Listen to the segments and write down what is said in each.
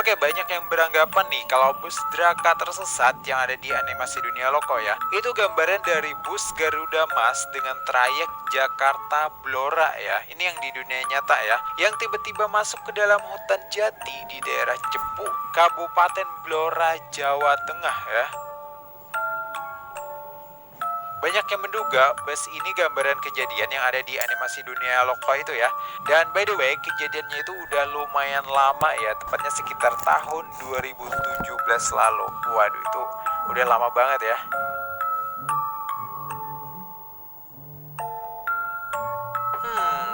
Oke, banyak yang beranggapan nih kalau bus Draka tersesat yang ada di animasi Dunia Loko ya, itu gambaran dari bus Garuda Mas dengan trayek Jakarta Blora ya. Ini yang di dunia nyata ya, yang tiba-tiba masuk ke dalam hutan jati di daerah Cepu, Kabupaten Blora, Jawa Tengah ya. Banyak yang menduga bus ini gambaran kejadian yang ada di animasi Dunia Loko itu ya. Dan by the way, kejadiannya itu udah lumayan lama ya, tepatnya sekitar tahun 2017 lalu. Waduh, itu udah lama banget ya.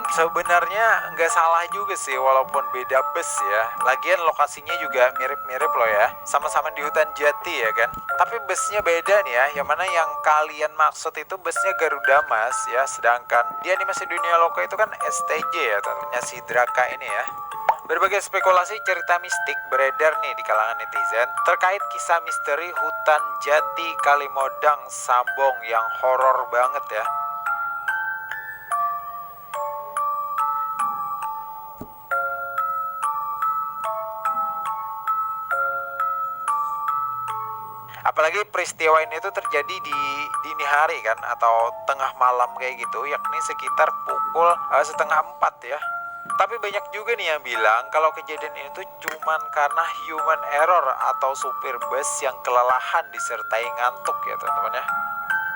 Sebenarnya nggak salah juga sih walaupun beda bus ya. Lagian lokasinya juga mirip-mirip loh ya. Sama-sama di hutan jati ya kan. Tapi busnya beda nih ya. Yang mana yang kalian maksud itu busnya Garuda Mas ya. Sedangkan di animasi Dunia Loko itu kan STJ ya, tentunya si Draka ini ya. Berbagai spekulasi cerita mistik beredar nih di kalangan netizen terkait kisah misteri hutan jati Kalimodang Sambong yang horor banget ya. Apalagi peristiwa ini tuh terjadi di dini hari kan, atau tengah malam kayak gitu, yakni sekitar pukul 3:30 ya. Tapi banyak juga nih yang bilang kalau kejadian ini tuh cuman karena human error atau supir bus yang kelelahan disertai ngantuk ya teman-teman ya.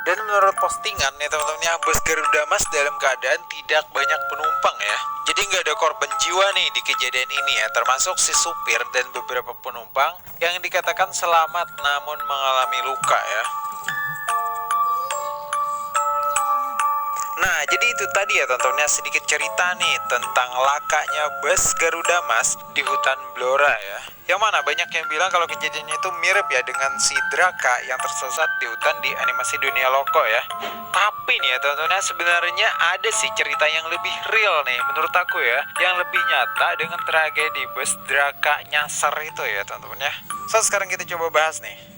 Dan menurut postingan ya teman-teman ya, bus Garuda Mas dalam keadaan tidak banyak penumpang ya. Jadi nggak ada korban jiwa nih di kejadian ini ya, termasuk si supir dan beberapa penumpang yang dikatakan selamat namun mengalami luka ya. Nah, jadi itu tadi ya tontonnya sedikit cerita nih tentang lakanya bus Garuda Mas di hutan Blora ya. Yang mana banyak yang bilang kalau kejadiannya itu mirip ya dengan si Draka yang tersesat di hutan di animasi Dunia Loko ya. Tapi nih ya tontonnya sebenarnya ada sih cerita yang lebih real nih menurut aku ya, yang lebih nyata dengan tragedi bus Draka nyasar itu ya teman-teman ya. So sekarang kita coba bahas nih.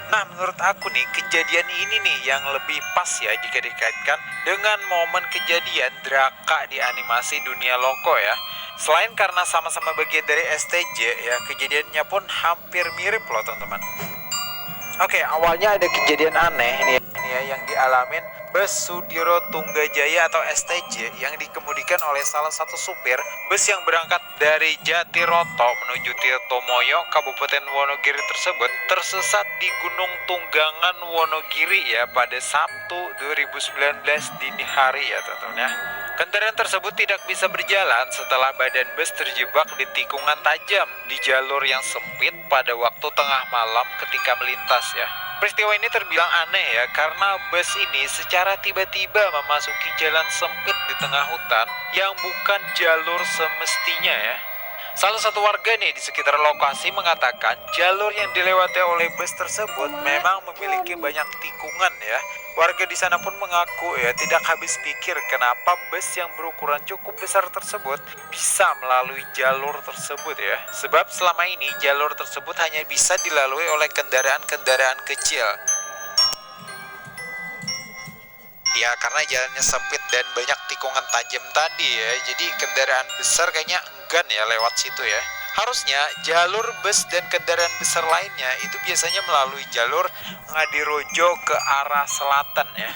Nah, menurut aku nih, kejadian ini nih yang lebih pas ya jika dikaitkan dengan momen kejadian Draka di animasi Dunia Loko ya. Selain karena sama-sama bagian dari STJ ya, kejadiannya pun hampir mirip loh teman-teman. Oke, awalnya ada kejadian aneh ini ya yang dialamin bus Sudiro Tunggajaya atau STJ yang dikemudikan oleh salah satu supir bus yang berangkat dari Jatiroto menuju Tirtomoyo, Kabupaten Wonogiri tersebut tersesat di Gunung Tunggangan Wonogiri ya pada Sabtu 2019 dini hari ya teman-teman ya. Kendaraan tersebut tidak bisa berjalan setelah badan bus terjebak di tikungan tajam di jalur yang sempit pada waktu tengah malam ketika melintas ya. Peristiwa ini terbilang aneh ya, karena bus ini secara tiba-tiba memasuki jalan sempit di tengah hutan yang bukan jalur semestinya ya. Salah satu warga nih di sekitar lokasi mengatakan jalur yang dilewati oleh bus tersebut memang memiliki banyak tikungan ya. Warga di sana pun mengaku ya tidak habis pikir kenapa bus yang berukuran cukup besar tersebut bisa melalui jalur tersebut ya. Sebab selama ini jalur tersebut hanya bisa dilalui oleh kendaraan-kendaraan kecil. Ya karena jalannya sempit dan banyak tikungan tajam tadi ya, jadi kendaraan besar kayaknya enggan ya lewat situ ya. Harusnya jalur bus dan kendaraan besar lainnya itu biasanya melalui jalur Ngadirojo ke arah selatan ya.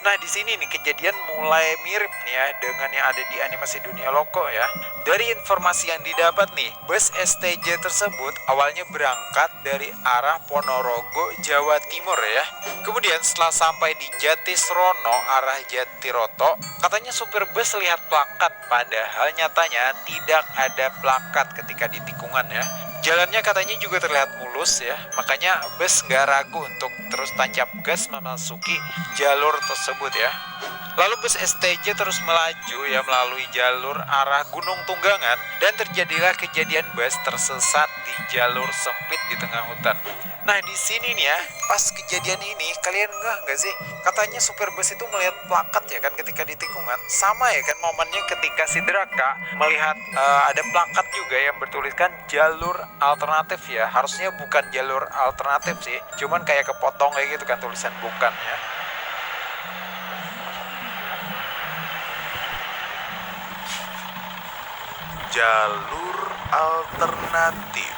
Nah di sini nih kejadian mulai mirip nih ya dengan yang ada di animasi Dunia Loko ya. Dari informasi yang didapat nih, bus STJ tersebut awalnya berangkat dari arah Ponorogo, Jawa Timur ya. Kemudian setelah sampai di Jatisrono arah Jatiroto, katanya supir bus lihat plakat, padahal nyatanya tidak ada plakat ketika di tikungan ya. Jalannya katanya juga terlihat mulus ya, makanya bus gak ragu untuk terus tancap gas memasuki jalur tersebut ya. Lalu bus STJ terus melaju ya melalui jalur arah Gunung Tunggangan dan terjadilah kejadian bus tersesat di jalur sempit di tengah hutan. Nah di sini nih ya, pas kejadian ini kalian ngeh nggak sih? Katanya supir bus itu melihat plakat ya kan ketika di tikungan. Sama ya kan momennya ketika si Draka melihat ada plakat juga yang bertuliskan jalur alternatif ya. Harusnya bukan jalur alternatif sih, cuman kayak kepotong kayak gitu kan tulisan bukan ya. Jalur alternatif.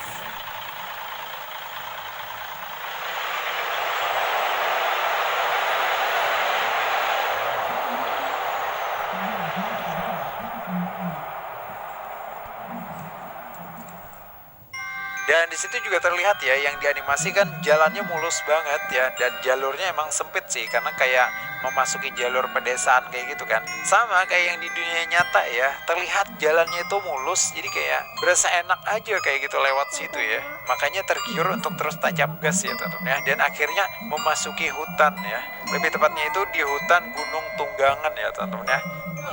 Dan di situ juga terlihat ya yang dianimasikan jalannya mulus banget ya, dan jalurnya emang sempit sih karena kayak memasuki jalur pedesaan kayak gitu kan. Sama kayak yang di dunia nyata ya, terlihat jalannya itu mulus jadi kayak berasa enak aja kayak gitu lewat situ ya. Makanya tergiur untuk terus tancap gas ya teman-teman ya, dan akhirnya memasuki hutan ya. Lebih tepatnya itu di hutan Gunung Tunggangan ya teman-teman ya.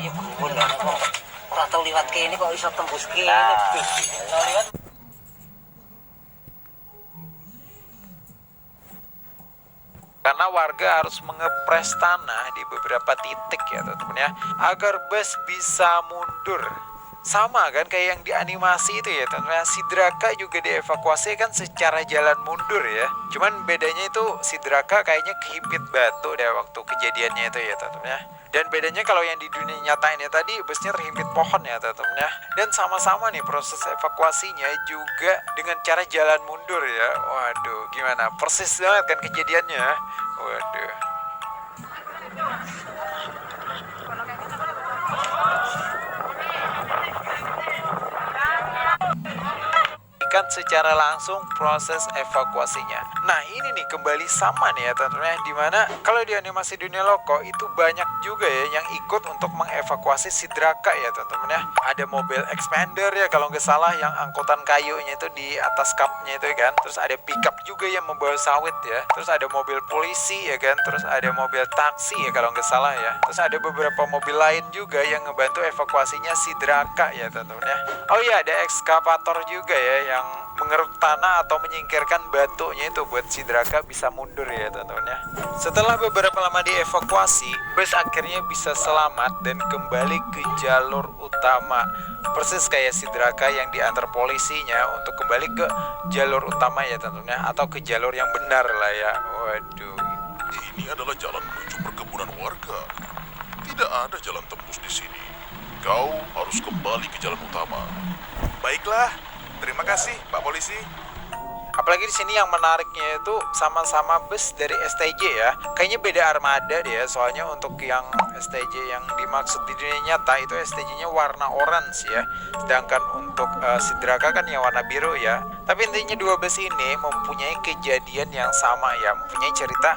Iya gumun ya, orang tahu liwat ke ini kok bisa tembus ke ini. Karena warga harus mengepres tanah di beberapa titik ya teman-teman ya, agar bus bisa mundur. Sama kan kayak yang di animasi itu ya teman-teman. Si Draka juga dievakuasi kan secara jalan mundur ya. Cuman bedanya itu si Draka kayaknya kehimpit batu deh waktu kejadiannya itu ya teman-teman ya. Dan bedanya kalau yang di dunia nyata ini tadi busnya terhimpit pohon ya teman-teman ya. Dan sama-sama nih proses evakuasinya juga dengan cara jalan mundur ya. Waduh gimana, persis banget kan kejadiannya. Waduh. Kan secara langsung proses evakuasinya. Nah ini nih kembali sama nih ya teman-teman, dimana kalau di animasi dunia loko itu banyak juga ya yang ikut untuk mengevakuasi si Draka ya teman-teman ya. Ada mobil expander ya kalau nggak salah yang angkutan kayunya itu di atas cupnya itu kan. Terus ada pickup juga yang membawa sawit ya. Terus ada mobil polisi ya kan. Terus ada mobil taksi ya kalau nggak salah ya. Terus ada beberapa mobil lain juga yang ngebantu evakuasinya si Draka ya teman-teman ya. Oh iya ada ekskavator juga ya yang mengeruk tanah atau menyingkirkan batunya itu buat si Draka bisa mundur ya teman-teman ya. Setelah beberapa lama dievakuasi, bus akhirnya bisa selamat dan kembali ke jalur utama. Persis kayak si Draka yang diantar polisinya untuk kembali ke jalur utama ya teman-teman ya, atau ke jalur yang benar lah ya. Waduh. Ini adalah jalan menuju perkebunan warga. Tidak ada jalan tembus di sini. Kau harus kembali ke jalan utama. Baiklah, terima kasih Pak Polisi. Apalagi di sini yang menariknya itu sama-sama bus dari STJ ya. Kayaknya beda armada deh ya, soalnya untuk yang STJ yang dimaksud di dunia nyata itu STJ-nya warna orange ya. Sedangkan untuk si Draka kan yang warna biru ya. Tapi intinya dua bus ini mempunyai kejadian yang sama ya, mempunyai cerita